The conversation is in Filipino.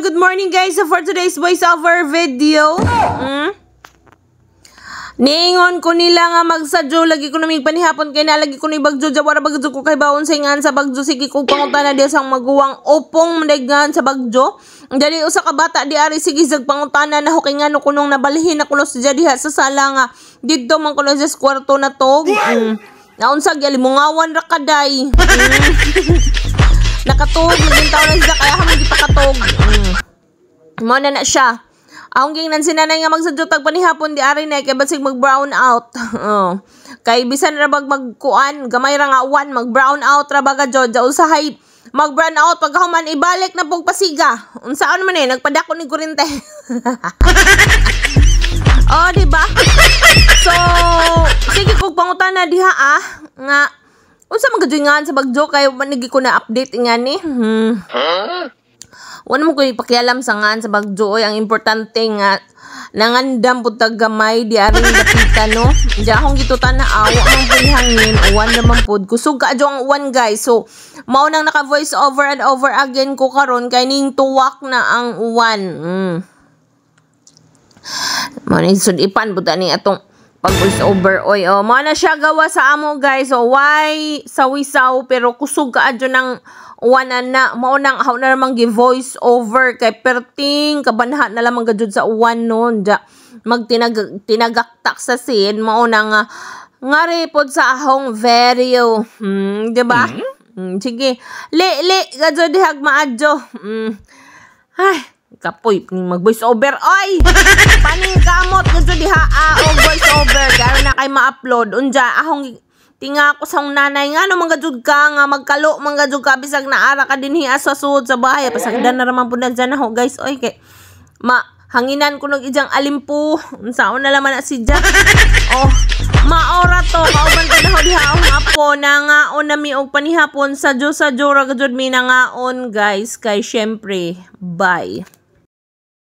Hello, good morning guys. So for today's voiceover video, niingon ko nila nga magsadyo, lagi ko namig panihapon kay nalagi ko ni bagjo, jawara bagjo ko kay baon singan sa bagjo, sige ko pangutan na diya sang maguwang opong mandagan sa bagjo. Dali usa ka bata di ari sige sag pangutana na hukay ngano kunong nabalhin na kuno sa diha sa sala nga didto man kuno sa kwarto na to. Naunsag gali mungawan ra kaday. Nakatog, naging taon na siya, kaya hamon di pa katog. Muna na siya. Ang gingnan sinanay nga magsadyotag panihapon di ari na, kaya basig mag-brown out. Kay bisan rabag magkuan, gamay ra nga uwan, mag-brown out rabaga jod, usahay mag-brown out, pag human ibalik na pong pasiga. Unsaan man nagpadako ni kurinte. Diba? So, sige kong pangutan na diha nga, unsa man gadyo nga sa bagjo kay manigi ko na update nga ni. Wala mo ko ipakialam sa ngan sa bagjo oy, ang importante nga nangandam pud tag gamay di aring dapita no. Di akong gitutan na awa ang hangin, uwan naman pud. Kusog ka adyo ang uwan guys. So mao nang naka voice over and over again ko karon kay ning tuwak na ang uwan. Mao ni sudipan pud ani atong pag voice over oy, mao na siya gawa sa amo guys. So why sawisaw pero kusog ka adyo ng uwanan na mao nang ahaw na namang gi voice over kay perting kabanha na lamang gadjud sa uwan no ja tinagaktak sa scene mao nang ngari pod sa ahong video. Di ba? Sige li gadjud dihag maadyo. Ay kapoy mag voice over oy. Paning kamot gadto diha og voice over kay na kay ma-upload unja ahong tinga ko sa nanay nga no manggajud ka nga magkalo manggajud ka bisag naara ka dinhi sa sud sa bahay pasagdan na raman pud dyan ho guys oy kay hanginan ko nog ijang alimpo unsaon na laman na si Jack. Maora to kauban ko na ho diha ang apo na nga on nami og panihapon sa Dios sa jura gajud mi na nga on guys kay syempre bye.